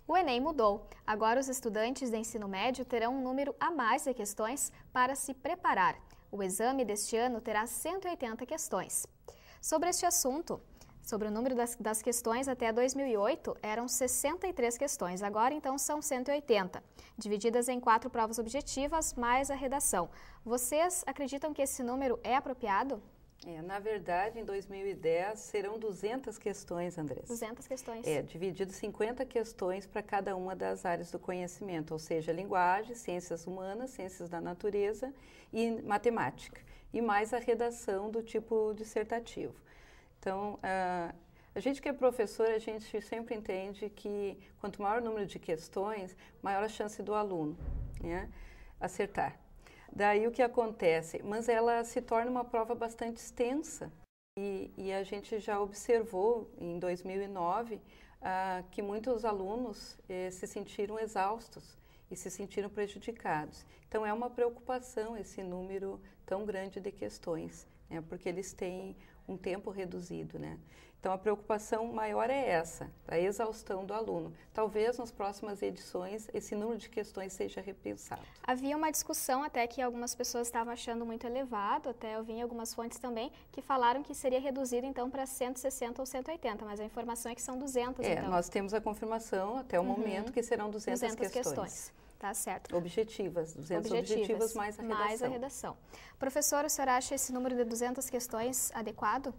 O Enem mudou. Agora os estudantes de ensino médio terão um número a mais de questões para se preparar. O exame deste ano terá 180 questões. Sobre este assunto, sobre o número das questões até 2008, eram 63 questões. Agora, então, são 180, divididas em 4 provas objetivas, mais a redação. Vocês acreditam que esse número é apropriado? Na verdade, em 2010 serão 200 questões, Andressa. 200 questões. Dividido 50 questões para cada uma das áreas do conhecimento, ou seja, linguagem, ciências humanas, ciências da natureza e matemática. E mais a redação do tipo dissertativo. Então, a gente que é professor, a gente sempre entende que quanto maior o número de questões, maior a chance do aluno, né, acertar. Daí o que acontece? Mas ela se torna uma prova bastante extensa e a gente já observou em 2009 que muitos alunos se sentiram exaustos e se sentiram prejudicados. Então é uma preocupação esse número tão grande de questões, né, porque eles têm um tempo reduzido, né? Então a preocupação maior é essa, a exaustão do aluno. Talvez nas próximas edições esse número de questões seja repensado. Havia uma discussão até que algumas pessoas estavam achando muito elevado, até eu vi em algumas fontes também, que falaram que seria reduzido então para 160 ou 180, mas a informação é que são 200 então. Nós temos a confirmação até o momento que serão 200 questões. Tá certo. Objetivas, 200 objetivas mais a redação. Mais a redação. Professor, o senhor acha esse número de 200 questões adequado?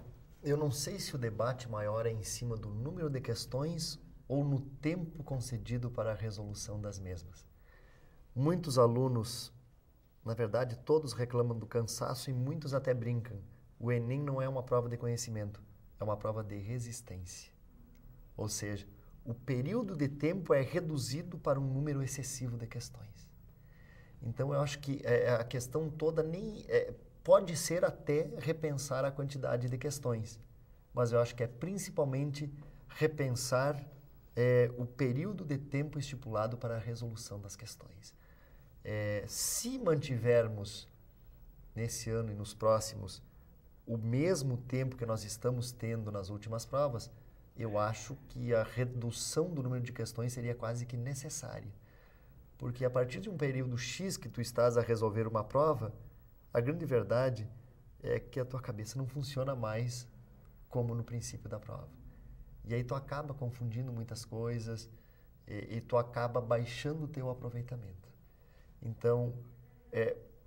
Eu não sei se o debate maior é em cima do número de questões ou no tempo concedido para a resolução das mesmas. Muitos alunos, na verdade, todos reclamam do cansaço e muitos até brincam. O Enem não é uma prova de conhecimento, é uma prova de resistência. Ou seja, o período de tempo é reduzido para um número excessivo de questões. Então, eu acho que a questão toda pode ser até repensar a quantidade de questões, mas eu acho que é principalmente repensar o período de tempo estipulado para a resolução das questões. Se mantivermos nesse ano e nos próximos o mesmo tempo que nós estamos tendo nas últimas provas, eu acho que a redução do número de questões seria quase que necessária. Porque a partir de um período X que tu estás a resolver uma prova, a grande verdade é que a tua cabeça não funciona mais como no princípio da prova. E aí tu acaba confundindo muitas coisas e tu acaba baixando o teu aproveitamento. Então,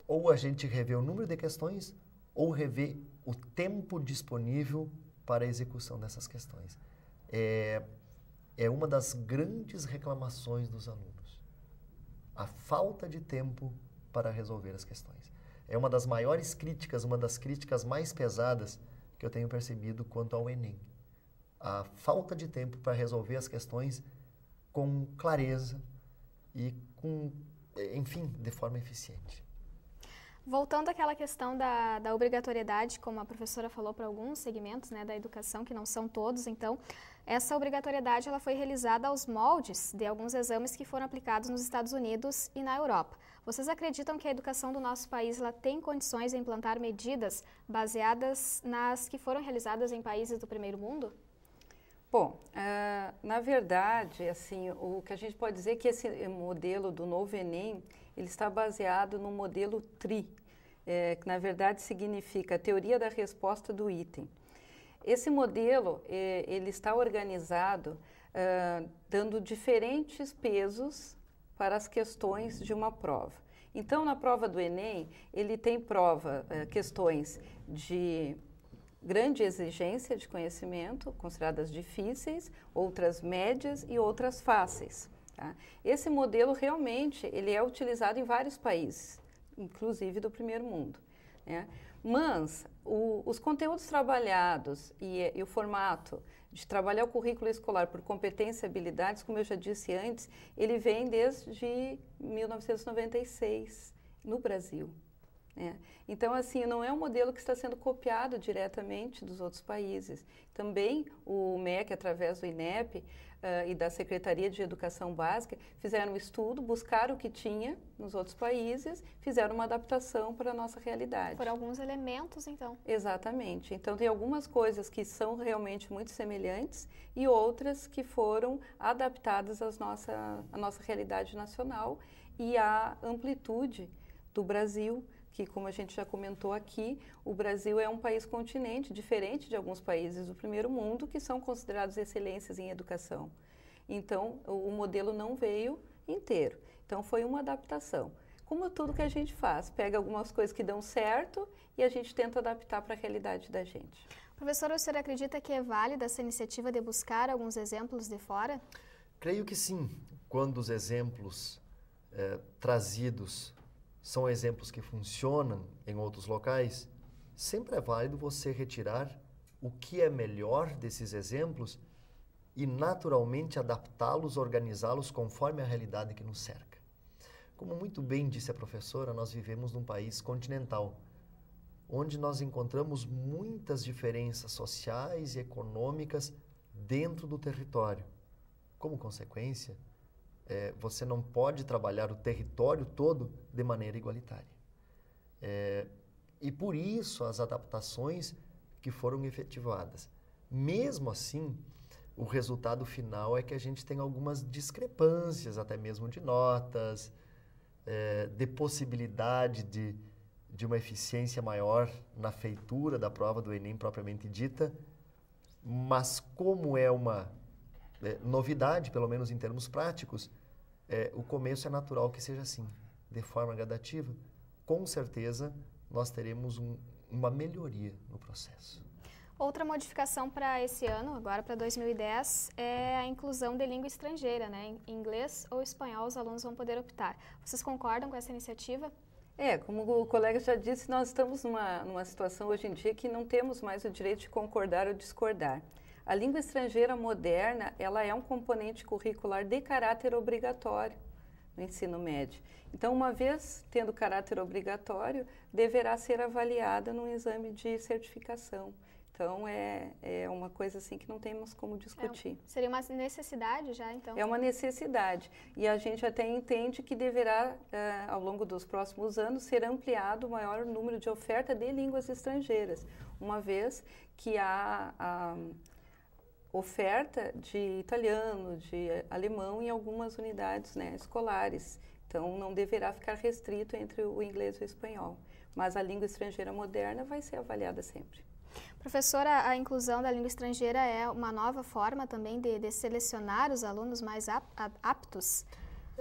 ou a gente revê o número de questões ou revê o tempo disponível para a execução dessas questões. É uma das grandes reclamações dos alunos. A falta de tempo para resolver as questões. É uma das maiores críticas, uma das críticas mais pesadas que eu tenho percebido quanto ao Enem. A falta de tempo para resolver as questões com clareza e enfim, de forma eficiente. Voltando àquela questão da obrigatoriedade, como a professora falou para alguns segmentos, né, da educação, que não são todos, então, essa obrigatoriedade ela foi realizada aos moldes de alguns exames que foram aplicados nos Estados Unidos e na Europa. Vocês acreditam que a educação do nosso país ela tem condições de implantar medidas baseadas nas que foram realizadas em países do primeiro mundo? Bom, na verdade, assim, o que a gente pode dizer é que esse modelo do novo Enem, ele está baseado no modelo TRI, que na verdade significa Teoria da Resposta do Item. Esse modelo, ele está organizado dando diferentes pesos para as questões de uma prova. Então, na prova do Enem, ele tem questões de grande exigência de conhecimento, consideradas difíceis, outras médias e outras fáceis. Tá? Esse modelo realmente ele é utilizado em vários países, inclusive do primeiro mundo, né? Mas os conteúdos trabalhados e o formato de trabalhar o currículo escolar por competência e habilidades, como eu já disse antes, ele vem desde 1996 no Brasil. Então, assim, não é um modelo que está sendo copiado diretamente dos outros países. Também o MEC, através do INEP e da Secretaria de Educação Básica, fizeram um estudo, buscaram o que tinha nos outros países, fizeram uma adaptação para a nossa realidade. Por alguns elementos, então. Exatamente. Então, tem algumas coisas que são realmente muito semelhantes e outras que foram adaptadas à nossa realidade nacional e à amplitude do Brasil, que, como a gente já comentou aqui, o Brasil é um país continente, diferente de alguns países do primeiro mundo, que são considerados excelências em educação. Então, o modelo não veio inteiro. Então, foi uma adaptação. Como tudo que a gente faz, pega algumas coisas que dão certo e a gente tenta adaptar para a realidade da gente. Professora, o senhor acredita que é válida essa iniciativa de buscar alguns exemplos de fora? Creio que sim. Quando os exemplos trazidos são exemplos que funcionam em outros locais, sempre é válido você retirar o que é melhor desses exemplos e naturalmente adaptá-los, organizá-los conforme a realidade que nos cerca. Como muito bem disse a professora, nós vivemos num país continental, onde nós encontramos muitas diferenças sociais e econômicas dentro do território. Como consequência, você não pode trabalhar o território todo de maneira igualitária. E por isso as adaptações que foram efetivadas. Mesmo assim, o resultado final é que a gente tem algumas discrepâncias, até mesmo de notas, de possibilidade de uma eficiência maior na feitura da prova do Enem propriamente dita, mas como é uma novidade, pelo menos em termos práticos, o começo é natural que seja assim, de forma gradativa. Com certeza, nós teremos uma melhoria no processo. Outra modificação para esse ano, agora para 2010, é a inclusão de língua estrangeira, né? Em inglês ou espanhol, os alunos vão poder optar. Vocês concordam com essa iniciativa? Como o colega já disse, nós estamos numa situação hoje em dia que não temos mais o direito de concordar ou discordar. A língua estrangeira moderna, ela é um componente curricular de caráter obrigatório no ensino médio. Então, uma vez tendo caráter obrigatório, deverá ser avaliada num exame de certificação. Então, é uma coisa assim que não temos como discutir. Seria uma necessidade já, então? É uma necessidade. E a gente até entende que deverá, ao longo dos próximos anos, ser ampliado o maior número de oferta de línguas estrangeiras, uma vez que a oferta de italiano, de alemão em algumas unidades escolares. Então, não deverá ficar restrito entre o inglês e o espanhol. Mas a língua estrangeira moderna vai ser avaliada sempre. Professora, a inclusão da língua estrangeira é uma nova forma também de selecionar os alunos mais aptos?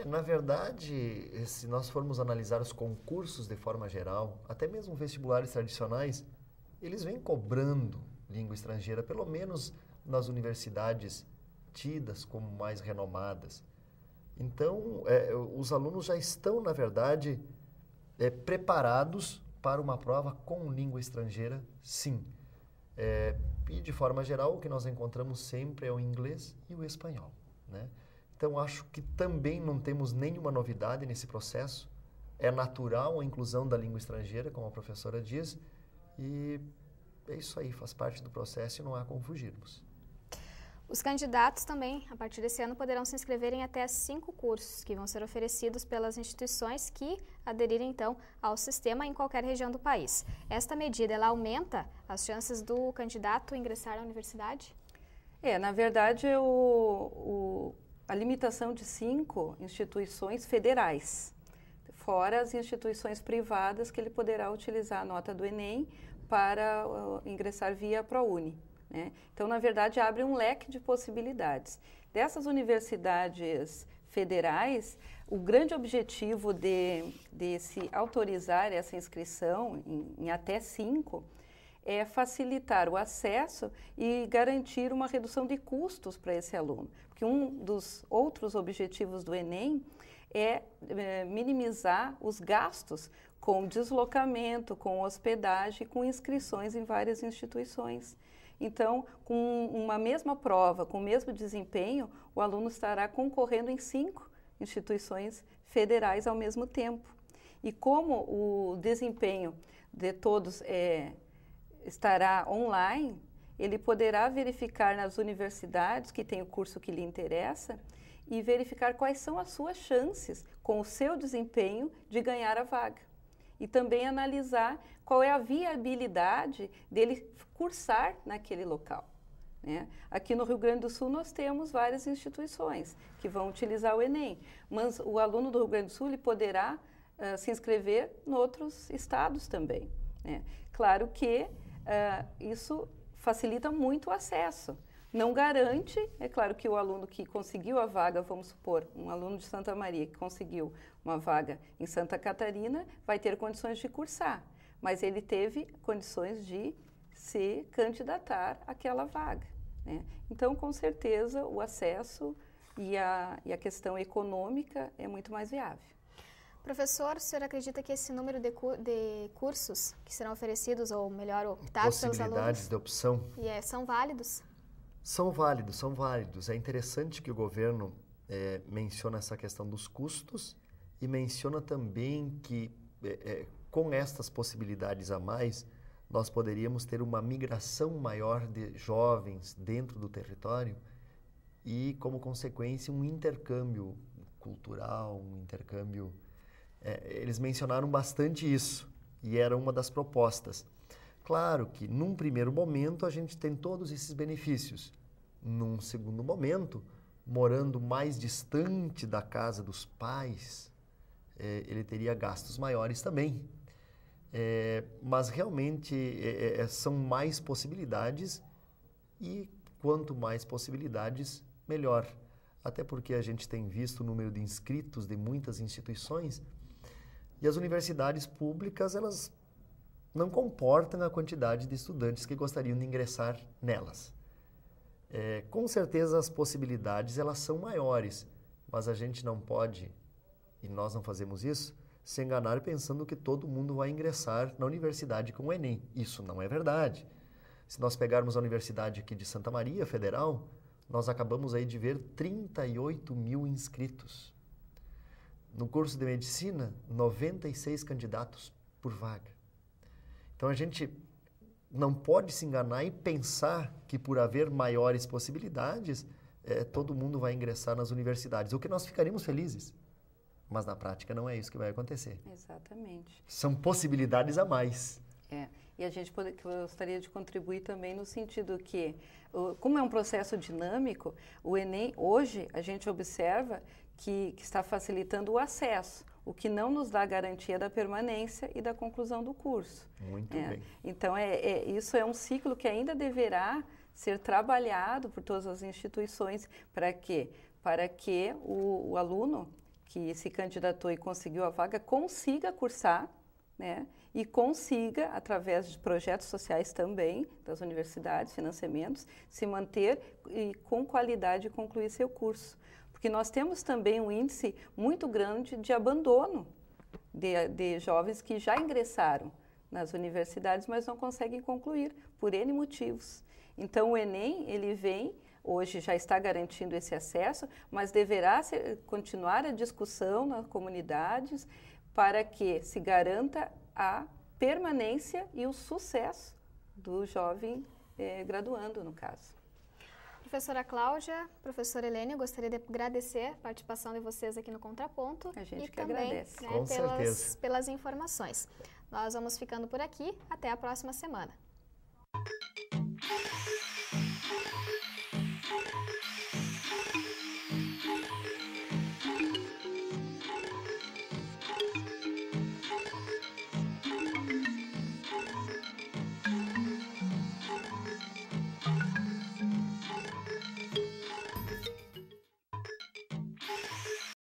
Na verdade, se nós formos analisar os concursos de forma geral, até mesmo vestibulares tradicionais, eles vêm cobrando língua estrangeira, pelo menos nas universidades tidas como mais renomadas. Então, os alunos já estão, na verdade, preparados para uma prova com língua estrangeira, sim. E, de forma geral, o que nós encontramos sempre é o inglês e o espanhol, né? Então, acho que também não temos nenhuma novidade nesse processo. É natural a inclusão da língua estrangeira, como a professora diz, e é isso aí, faz parte do processo e não há como fugirmos. Os candidatos também, a partir desse ano, poderão se inscrever em até 5 cursos que vão ser oferecidos pelas instituições que aderirem, então, ao sistema em qualquer região do país. Esta medida, ela aumenta as chances do candidato ingressar na universidade? Na verdade, a limitação de 5 instituições federais, fora as instituições privadas que ele poderá utilizar a nota do Enem para ingressar via ProUni. Então, na verdade, abre um leque de possibilidades. Dessas universidades federais, o grande objetivo de se autorizar essa inscrição em até 5 é facilitar o acesso e garantir uma redução de custos para esse aluno. Porque um dos outros objetivos do Enem é minimizar os gastos com deslocamento, com hospedagem, com inscrições em várias instituições. Então, com uma mesma prova, com o mesmo desempenho, o aluno estará concorrendo em 5 instituições federais ao mesmo tempo. E como o desempenho de todos estará online, ele poderá verificar nas universidades que tem o curso que lhe interessa e verificar quais são as suas chances com o seu desempenho de ganhar a vaga. E também analisar qual é a viabilidade dele cursar naquele local, né? Aqui no Rio Grande do Sul nós temos várias instituições que vão utilizar o Enem, mas o aluno do Rio Grande do Sul ele poderá se inscrever em outros estados também, né? Claro que isso facilita muito o acesso. Não garante, é claro que o aluno que conseguiu a vaga, vamos supor, um aluno de Santa Maria que conseguiu uma vaga em Santa Catarina, vai ter condições de cursar, mas ele teve condições de se candidatar àquela vaga, né? Então, com certeza, o acesso e a questão econômica é muito mais viável. Professor, o senhor acredita que esse número de cursos que serão oferecidos, ou melhor, optados pelos alunos... Possibilidades de opção. São válidos? São válidos, são válidos. É interessante que o governo menciona essa questão dos custos e menciona também que com estas possibilidades a mais, nós poderíamos ter uma migração maior de jovens dentro do território e, como consequência, um intercâmbio cultural, um intercâmbio... eles mencionaram bastante isso e era uma das propostas. Claro que, num primeiro momento, a gente tem todos esses benefícios. Num segundo momento, morando mais distante da casa dos pais, ele teria gastos maiores também. Mas, realmente, são mais possibilidades e, quanto mais possibilidades, melhor. Até porque a gente tem visto o número de inscritos de muitas instituições e as universidades públicas, elas não comportam a quantidade de estudantes que gostariam de ingressar nelas. Com certeza as possibilidades elas são maiores, mas a gente não pode, e nós não fazemos isso, se enganar pensando que todo mundo vai ingressar na universidade com o Enem. Isso não é verdade. Se nós pegarmos a Universidade aqui de Santa Maria, Federal, nós acabamos aí de ver 38 mil inscritos. No curso de Medicina, 96 candidatos por vaga. Então, a gente não pode se enganar e pensar que por haver maiores possibilidades, todo mundo vai ingressar nas universidades. O que nós ficaríamos felizes, mas na prática não é isso que vai acontecer. Exatamente. São possibilidades a mais. E a gente gostaria de contribuir também no sentido que, como é um processo dinâmico, o Enem, hoje, a gente observa que está facilitando o acesso, o que não nos dá garantia da permanência e da conclusão do curso. Muito bem. Então, isso é um ciclo que ainda deverá ser trabalhado por todas as instituições. Para quê? Para que o aluno que se candidatou e conseguiu a vaga consiga cursar, né? E consiga, através de projetos sociais também, das universidades, financiamentos, se manter e com qualidade concluir seu curso. Porque nós temos também um índice muito grande de abandono de jovens que já ingressaram nas universidades, mas não conseguem concluir, por N motivos. Então, o Enem, ele vem, hoje já está garantindo esse acesso, mas deverá continuar a discussão nas comunidades para que se garanta a permanência e o sucesso do jovem graduando, no caso. Professora Cláudia, professora Helene, eu gostaria de agradecer a participação de vocês aqui no Contraponto. A gente e que também, agradece. Com certeza. pelas informações. Nós vamos ficando por aqui. Até a próxima semana.